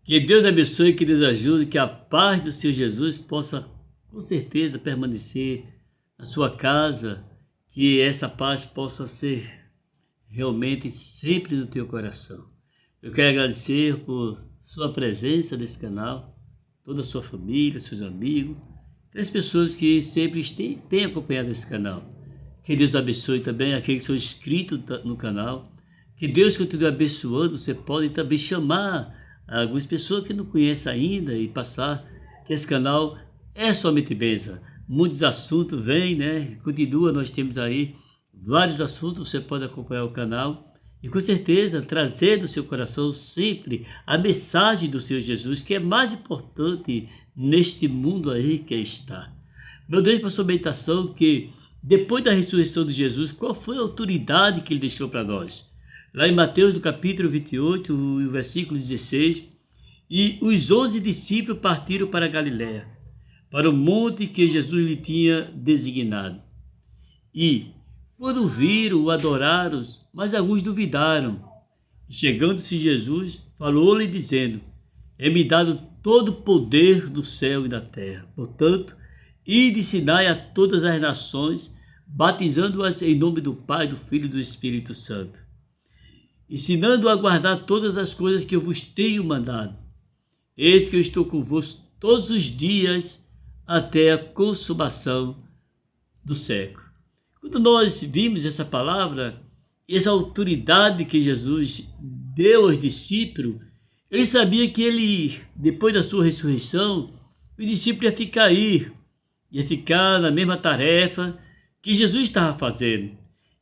Que Deus abençoe, que Deus ajude, que a paz do Senhor Jesus possa, com certeza, permanecer na sua casa, que essa paz possa ser realmente sempre no teu coração. Eu quero agradecer por sua presença nesse canal, toda a sua família, seus amigos, as pessoas que sempre têm acompanhado esse canal. Que Deus abençoe também aqueles que são inscritos no canal. Que Deus continue abençoando. Você pode também chamar algumas pessoas que não conhecem ainda e passar que esse canal é somente bênção. Muitos assuntos vêm, né? Continua, nós temos aí vários assuntos, você pode acompanhar o canal e com certeza trazer do seu coração sempre a mensagem do Senhor Jesus, que é mais importante neste mundo aí que está. Meu Deus, para sua meditação, que depois da ressurreição de Jesus, qual foi a autoridade que ele deixou para nós? Lá em Mateus, do capítulo 28, o versículo 16, e os 11 discípulos partiram para Galiléia, para o monte que Jesus lhe tinha designado. E, quando viram, o adoraram, mas alguns duvidaram. Chegando-se Jesus, falou-lhe dizendo, é-me dado todo o poder do céu e da terra. Portanto, ide e ensinai a todas as nações, batizando-as em nome do Pai, do Filho e do Espírito Santo, ensinando a guardar todas as coisas que eu vos tenho mandado. Eis que eu estou convosco todos os dias até a consumação do século. Quando nós vimos essa palavra, essa autoridade que Jesus deu aos discípulos, ele sabia que ele, depois da sua ressurreição, o discípulo ia ficar na mesma tarefa que Jesus estava fazendo.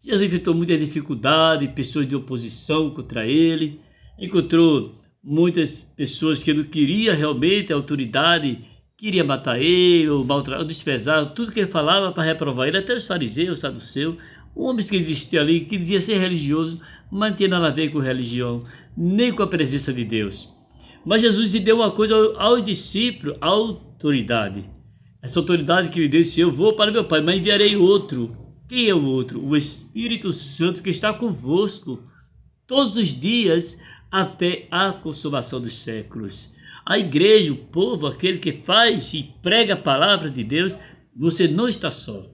Jesus enfrentou muita dificuldade, pessoas de oposição contra ele, encontrou muitas pessoas que não queriam realmente a autoridade, queria matar ele, ou maltratar, ou desprezar, tudo que ele falava para reprovar ele, até os fariseus, os saduceus, homens que existiam ali, que diziam ser religioso, mas não tinha nada a ver com religião, nem com a presença de Deus. Mas Jesus lhe deu uma coisa aos discípulos, a autoridade. Essa autoridade que ele disse, eu vou para meu Pai, mas enviarei outro. Quem é o outro? O Espírito Santo que está convosco todos os dias até a consumação dos séculos. A igreja, o povo, aquele que faz e prega a palavra de Deus, você não está só.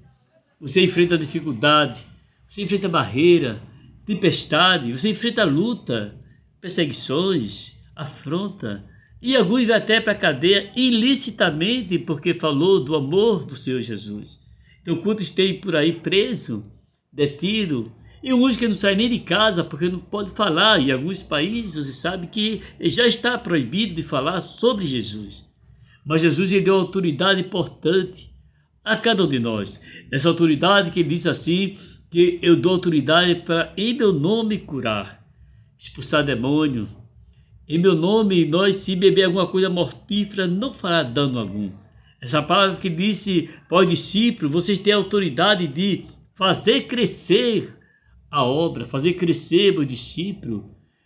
Você enfrenta dificuldade, você enfrenta barreira, tempestade, você enfrenta luta, perseguições, afronta. E alguns até para a cadeia ilicitamente porque falou do amor do Senhor Jesus. Então quantos tem por aí preso, detido, e uns que não saem nem de casa porque não pode falar. Em alguns países você sabe que já está proibido de falar sobre Jesus. Mas Jesus lhe deu uma autoridade importante a cada um de nós. Essa autoridade que ele diz assim, que eu dou autoridade para em meu nome curar, expulsar demônio. Em meu nome, nós se beber alguma coisa mortífera, não fará dano algum. Essa palavra que disse para os discípulos, vocês têm a autoridade de fazer crescer a obra, fazer crescer meus discípulos.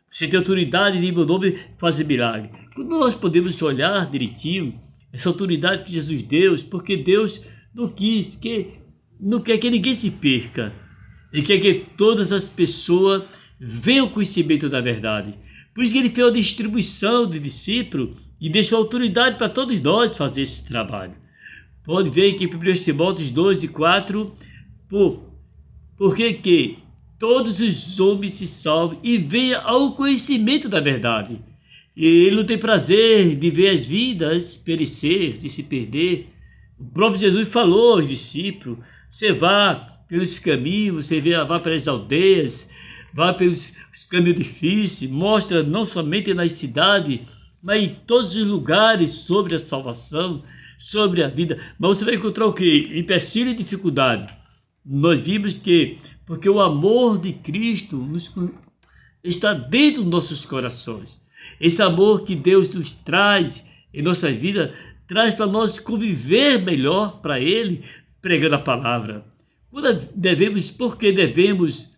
Você tem autoridade de, em meu nome, fazer milagre. Nós podemos olhar direitinho essa autoridade que Jesus deu, porque Deus não quer que ninguém se perca. Ele quer que todas as pessoas venham ao conhecimento da verdade. Por isso que ele fez a distribuição de discípulos e deixou autoridade para todos nós fazer esse trabalho. Pode ver que em 1 Timóteo 2 e 4, porque que todos os homens se salvem e venham ao conhecimento da verdade. E ele não tem prazer de ver as vidas perecer, de se perder. O próprio Jesus falou aos discípulos, você vá pelos caminhos, vá para as aldeias, vá pelos caminhos difíceis, mostra não somente nas cidades, mas em todos os lugares sobre a salvação, sobre a vida. Mas você vai encontrar o quê? Empecilho e dificuldade. Nós vimos que, porque o amor de Cristo está dentro dos nossos corações. Esse amor que Deus nos traz em nossas vidas, traz para nós conviver melhor para Ele, pregando a palavra. Por que devemos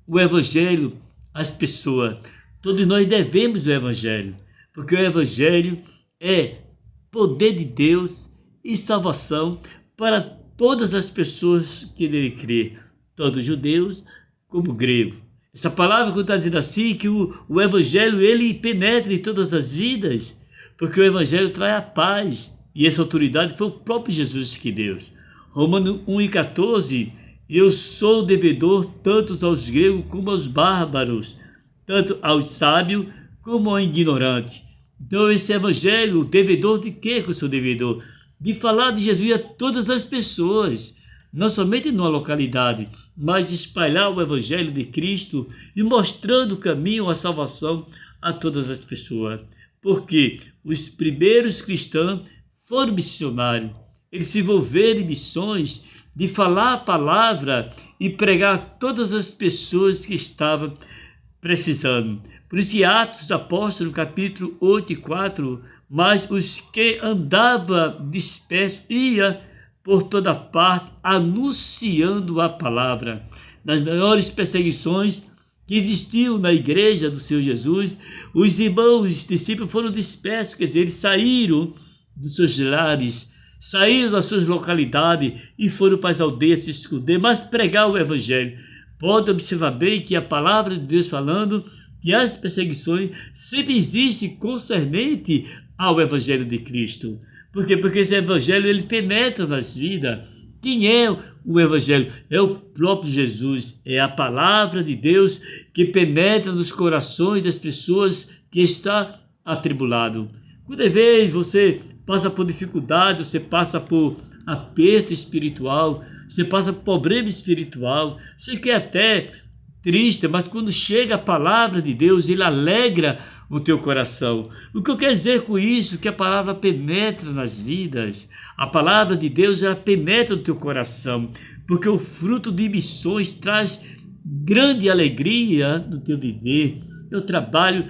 o Evangelho às pessoas? Todos nós devemos o Evangelho, porque o Evangelho é poder de Deus e salvação para todas as pessoas que nele crê, tanto judeus como gregos. Essa palavra que está dizendo assim, que o Evangelho ele penetra em todas as vidas, porque o Evangelho traz a paz, e essa autoridade foi o próprio Jesus que deu. Romanos 1,14, eu sou devedor tanto aos gregos como aos bárbaros, tanto aos sábios como aos ignorantes. Então esse Evangelho, devedor de quê que eu sou devedor? De falar de Jesus a todas as pessoas, não somente numa localidade, mas espalhar o Evangelho de Cristo e mostrando o caminho à salvação a todas as pessoas. Porque os primeiros cristãos foram missionários, eles se envolveram em missões de falar a palavra e pregar a todas as pessoas que estavam precisando. Por isso, em Atos dos Apóstolos, capítulo 8 e 4, mas os que andavam dispersos iam por toda parte anunciando a palavra. Nas maiores perseguições que existiam na igreja do Senhor Jesus, os irmãos, os discípulos foram dispersos, quer dizer, eles saíram dos seus lares, saíram das suas localidades e foram para as aldeias se esconder, mas pregar o Evangelho. Pode observar bem que a palavra de Deus falando que as perseguições sempre existem concernente ao Evangelho de Cristo. Por quê? Porque esse Evangelho ele penetra nas vidas. Quem é o Evangelho? É o próprio Jesus, é a palavra de Deus que penetra nos corações das pessoas que estão atribuladas. Quando vez você passa por dificuldade, você passa por aperto espiritual, você passa por problema espiritual, você quer até triste, mas quando chega a palavra de Deus, ele alegra o teu coração. O que eu quero dizer com isso? Que a palavra penetra nas vidas. A palavra de Deus, ela penetra no teu coração, porque o fruto de missões traz grande alegria no teu viver. O trabalho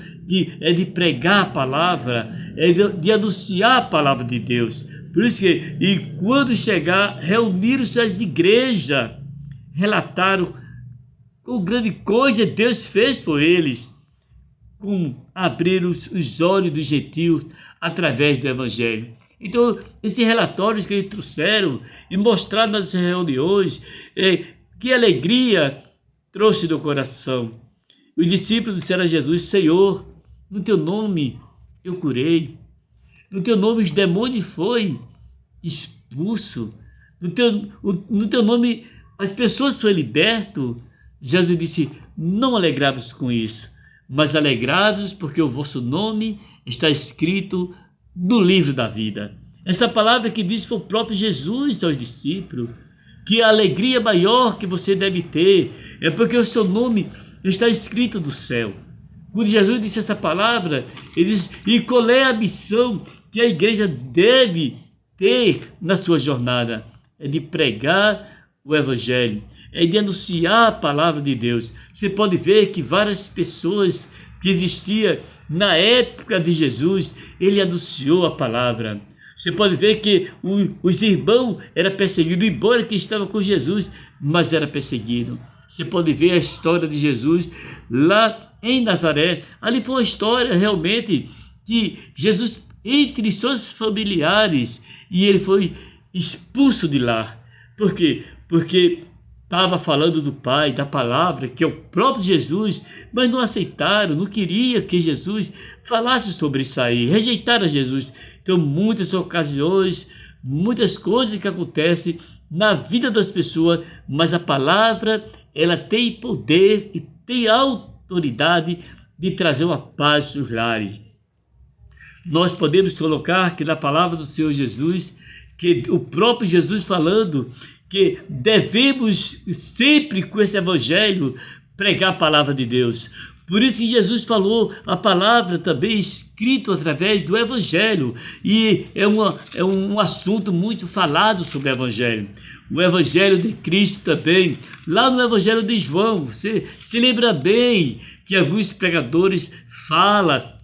é de pregar a palavra, é de anunciar a palavra de Deus. Por isso que, e quando chegar, reuniram-se as igrejas, relataram com grande coisa Deus fez por eles, com abrir os olhos dos gentios através do Evangelho. Então, esses relatórios que eles trouxeram e mostraram nas reuniões, que alegria trouxe do coração. Os discípulos disseram a Jesus: Senhor, no teu nome eu curei, no teu nome os demônios foram expulsos, no teu nome as pessoas foram libertas. Jesus disse: não alegrai-vos com isso, mas alegrai-vos porque o vosso nome está escrito no livro da vida. Essa palavra que disse foi o próprio Jesus aos discípulos, que a alegria maior que você deve ter é porque o seu nome está escrito no céu. Quando Jesus disse essa palavra, ele disse: e qual é a missão que a igreja deve ter na sua jornada? É de pregar o Evangelho, é de anunciar a palavra de Deus. Você pode ver que várias pessoas que existiam na época de Jesus, ele anunciou a palavra. Você pode ver que os irmãos eram perseguidos, embora que estavam com Jesus, mas era perseguido. Você pode ver a história de Jesus lá em Nazaré. Ali foi uma história realmente que Jesus, entre seus familiares, e ele foi expulso de lá. Por quê? Porque estava falando do Pai, da palavra, que é o próprio Jesus, mas não aceitaram, não queria que Jesus falasse sobre isso aí, rejeitaram Jesus. Então, muitas ocasiões, muitas coisas que acontecem na vida das pessoas, mas a palavra, ela tem poder e tem autoridade de trazer uma paz aos lares. Nós podemos colocar que na palavra do Senhor Jesus, que o próprio Jesus falando, que devemos sempre com esse Evangelho pregar a palavra de Deus. Por isso que Jesus falou a palavra também escrito através do Evangelho. E é um assunto muito falado sobre o Evangelho. O Evangelho de Cristo também. Lá no Evangelho de João, você se lembra bem que alguns pregadores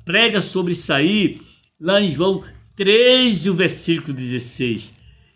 pregam sobre isso aí. Lá em João 13, o versículo 16.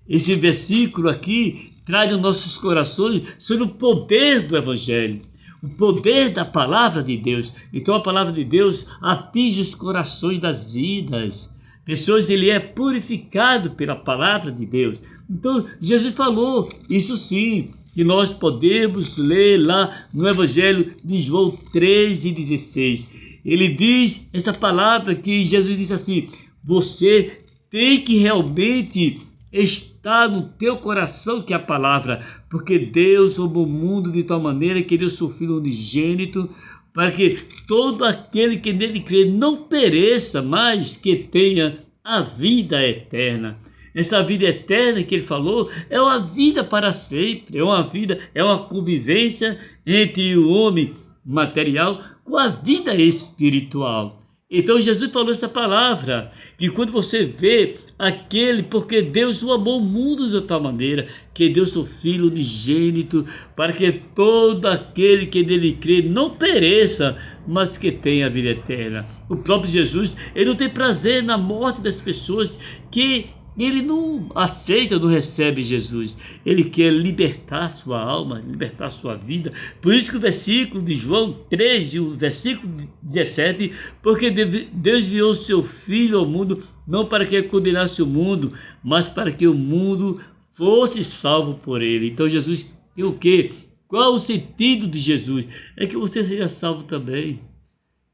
Esse versículo aqui traz aos nossos corações sobre o poder do Evangelho, o poder da palavra de Deus. Então a palavra de Deus atinge os corações das vidas. Pessoas, ele é purificado pela palavra de Deus. Então Jesus falou, isso sim, que nós podemos ler lá no Evangelho de João 13:16. Ele diz essa palavra que Jesus disse assim: você tem que realmente estar no teu coração que é a palavra, porque Deus amou o mundo de tal maneira que deu seu Filho unigênito, para que todo aquele que nele crê não pereça, mas que tenha a vida eterna. Essa vida eterna que ele falou é uma vida para sempre, é uma convivência entre o homem material com a vida espiritual. Então Jesus falou essa palavra, que quando você vê aquele, porque Deus o amou o mundo de tal maneira, que deu seu Filho unigênito, para que todo aquele que nele crê não pereça, mas que tenha a vida eterna. O próprio Jesus, ele não tem prazer na morte das pessoas que ele não aceita, não recebe Jesus. Ele quer libertar sua alma, libertar sua vida. Por isso que o versículo de João 3 e o versículo 17, porque Deus enviou o seu Filho ao mundo, não para que condenasse o mundo, mas para que o mundo fosse salvo por ele. Então Jesus tem o quê? Qual o sentido de Jesus? É que você seja salvo também.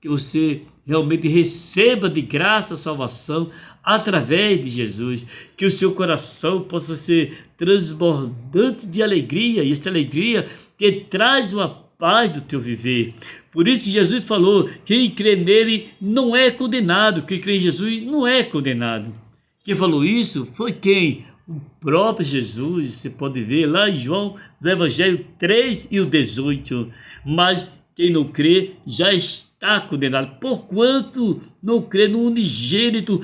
Que você realmente receba de graça a salvação através de Jesus, que o seu coração possa ser transbordante de alegria, e essa alegria que traz uma paz do teu viver. Por isso Jesus falou, quem crê nele não é condenado, quem crê em Jesus não é condenado. Quem falou isso foi quem? O próprio Jesus. Você pode ver lá em João, no Evangelho 3 e o 18, mas quem não crê já está condenado, porquanto não crê no unigênito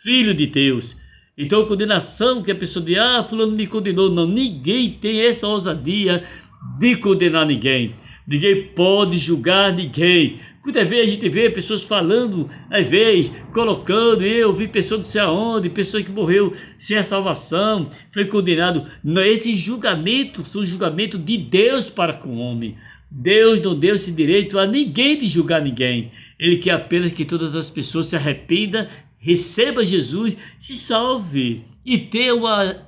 Filho de Deus. Então a condenação que a pessoa diz, fulano me condenou, não, ninguém tem essa ousadia de condenar ninguém. Ninguém pode julgar ninguém. Quantas vezes a gente vê pessoas falando, às vezes, colocando, eu vi pessoa não sei aonde, pessoa que morreu sem a salvação, foi condenado. Não, esse julgamento são julgamento de Deus para com o homem. Deus não deu esse direito a ninguém de julgar ninguém. Ele quer apenas que todas as pessoas se arrependam, receba Jesus, se salve e tenha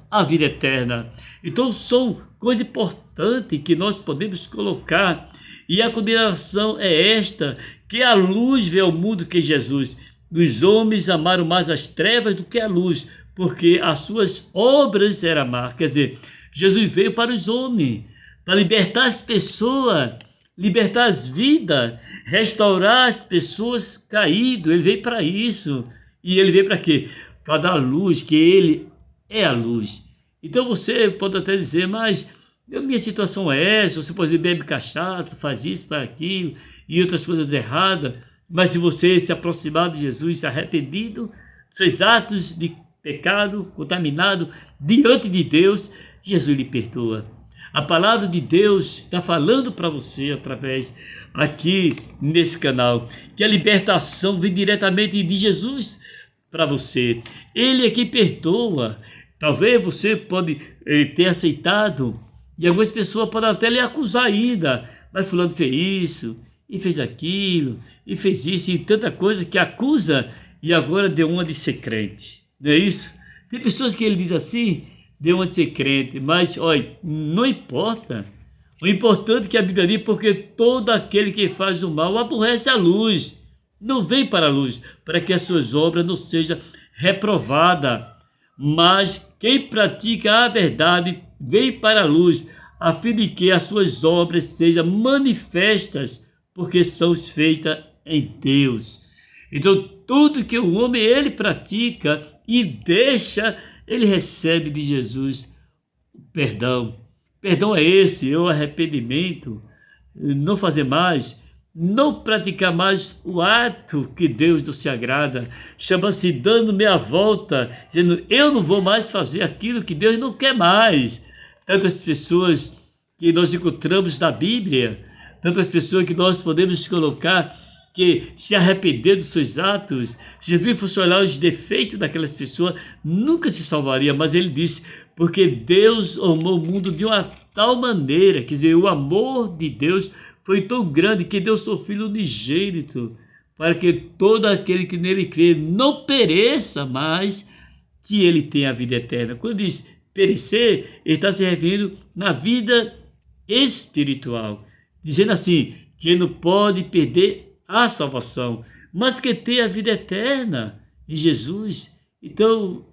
a vida eterna. Então são coisas importantes que nós podemos colocar. E a condenação é esta, que a luz veio ao mundo que Jesus. Os homens amaram mais as trevas do que a luz, porque as suas obras eram más. Quer dizer, Jesus veio para os homens, para libertar as pessoas, libertar as vidas, restaurar as pessoas caídas. Ele veio para isso. E ele veio para quê? Para dar luz, que ele é a luz. Então você pode até dizer, mas a minha situação é essa, você pode dizer, bebe cachaça, faz isso, faz aquilo, e outras coisas erradas. Mas se você se aproximar de Jesus, se arrependido, seus atos de pecado, contaminado diante de Deus, Jesus lhe perdoa. A palavra de Deus está falando para você através aqui nesse canal, que a libertação vem diretamente de Jesus para você. Ele é quem perdoa. Talvez você pode ter aceitado, e algumas pessoas podem até lhe acusar ainda, mas fulano fez isso, e fez aquilo, e fez isso, e tanta coisa que acusa, e agora deu uma de ser crente. Não é isso? Tem pessoas que ele diz assim, deu uma de ser crente, mas olha, não importa. O importante é que a Bíblia diz, porque todo aquele que faz o mal aborrece a luz, não vem para a luz, para que as suas obras não sejam reprovadas. Mas quem pratica a verdade vem para a luz, a fim de que as suas obras sejam manifestas, porque são feitas em Deus. Então tudo que o homem ele pratica e deixa, ele recebe de Jesus perdão. Perdão é esse, é o arrependimento, não fazer mais, não praticar mais o ato que Deus não se agrada, chama-se dando meia volta, dizendo, eu não vou mais fazer aquilo que Deus não quer mais. Tantas pessoas que nós encontramos na Bíblia, tantas pessoas que nós podemos colocar que se arrepender dos seus atos, se Jesus fosse olhar os defeitos daquelas pessoas, nunca se salvaria, mas ele disse, porque Deus amou o mundo de uma tal maneira, quer dizer, o amor de Deus foi tão grande que deu seu Filho unigênito, para que todo aquele que nele crê não pereça, mas que ele tenha a vida eterna. Quando diz perecer, ele está se referindo na vida espiritual, dizendo assim, que ele não pode perder a salvação, mas que tenha a vida eterna. em Jesus. Então,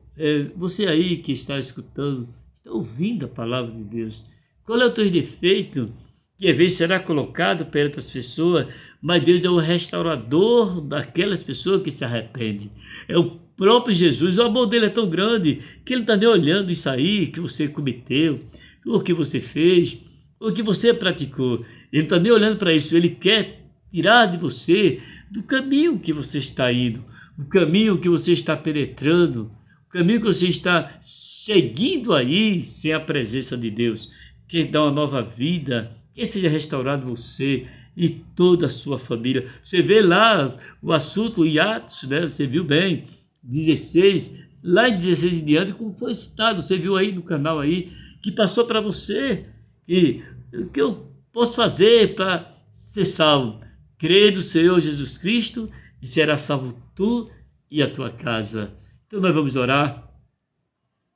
você aí que está escutando, está ouvindo a palavra de Deus. Qual é o teu defeito? Que às vezes será colocado perante as pessoas, mas Deus é o restaurador daquelas pessoas que se arrependem. É o próprio Jesus, o amor dele é tão grande que ele não está nem olhando isso aí que você cometeu, ou que você fez, ou que você praticou. Ele não está nem olhando para isso, ele quer tirar de você do caminho que você está indo, o caminho que você está penetrando, o caminho que você está seguindo aí sem a presença de Deus. Quer dar uma nova vida, que seja restaurado você e toda a sua família. Você vê lá o assunto em Atos, né? Você viu bem, 16, lá em 16 em diante, como foi citado, você viu aí no canal aí, que passou para você, e o que eu posso fazer para ser salvo? Crê no Senhor Jesus Cristo e será salvo tu e a tua casa. Então nós vamos orar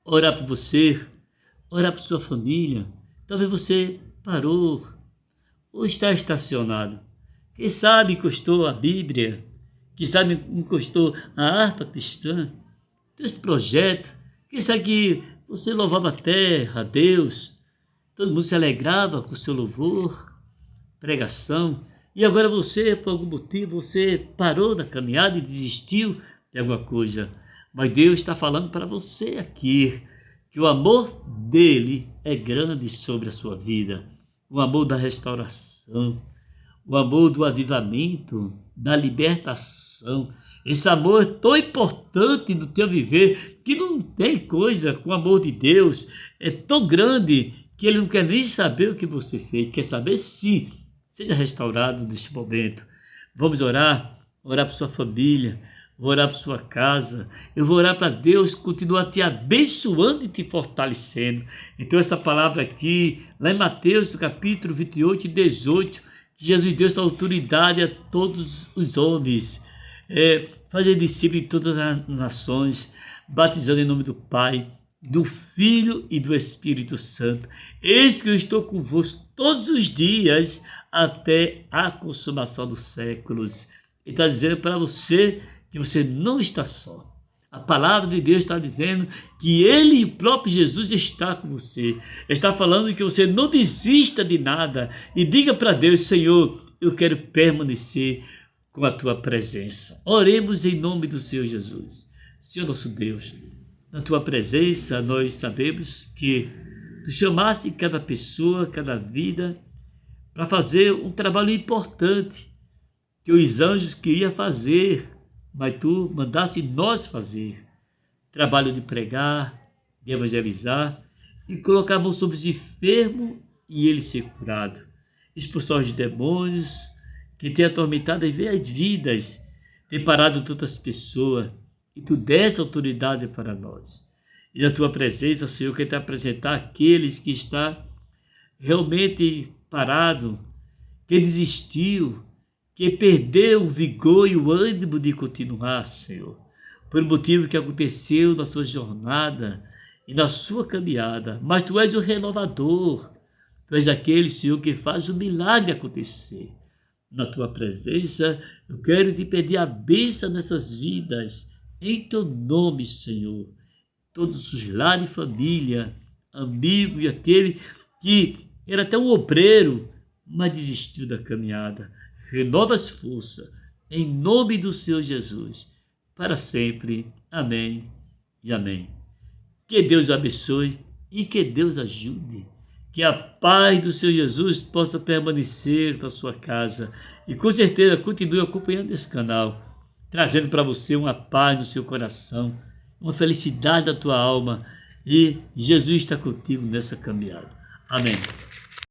por você, orar por sua família. Talvez você parou ou está estacionado. Quem sabe encostou a Bíblia, quem sabe encostou a harpa cristã, esse projeto. Quem sabe que você louvava a terra, a Deus, todo mundo se alegrava com o seu louvor, pregação, e agora você, por algum motivo, você parou da caminhada e desistiu de alguma coisa. Mas Deus está falando para você aqui, que o amor dele é grande sobre a sua vida. O amor da restauração, o amor do avivamento, da libertação. Esse amor é tão importante no teu viver que não tem coisa com o amor de Deus. É tão grande que ele não quer nem saber o que você fez, quer saber se seja restaurado neste momento. Vamos orar por sua família, vou orar por sua casa, eu vou orar para Deus continuar te abençoando e te fortalecendo. Então essa palavra aqui, lá em Mateus, no capítulo 28 e 18, Jesus deu essa autoridade a todos os homens, fazer discípulos de todas as nações, batizando em nome do Pai, do Filho e do Espírito Santo. Eis que eu estou convosco todos os dias até a consumação dos séculos. Ele está dizendo para você que você não está só. A palavra de Deus está dizendo que Ele, o próprio Jesus, está com você. Está falando que você não desista de nada e diga para Deus: Senhor, eu quero permanecer com a Tua presença. Oremos em nome do Senhor Jesus. Senhor nosso Deus, na Tua presença nós sabemos que Tu chamaste cada pessoa, cada vida, para fazer um trabalho importante que os anjos queriam fazer, mas Tu mandaste nós fazer. Trabalho de pregar, de evangelizar e colocar a mão sobre os enfermos e ele ser curado. Expulsar os demônios que têm atormentado as vidas, tem parado tantas pessoas, e Tu desse autoridade para nós. E na Tua presença, Senhor, quero te apresentar aqueles que estão realmente parados, que desistiu, que perdeu o vigor e o ânimo de continuar, Senhor, por motivo que aconteceu na sua jornada e na sua caminhada. Mas Tu és o renovador, Tu és aquele, Senhor, que faz o milagre acontecer. Na Tua presença, eu quero te pedir a bênção nessas vidas, em Teu nome, Senhor. Todos os lares e família, amigo e aquele que era até um obreiro, mas desistiu da caminhada. Renova as forças, em nome do Senhor Jesus, para sempre. Amém e amém. Que Deus abençoe e que Deus ajude. Que a paz do Senhor Jesus possa permanecer na sua casa. E com certeza continue acompanhando esse canal, trazendo para você uma paz no seu coração, uma felicidade da tua alma. E Jesus está contigo nessa caminhada. Amém.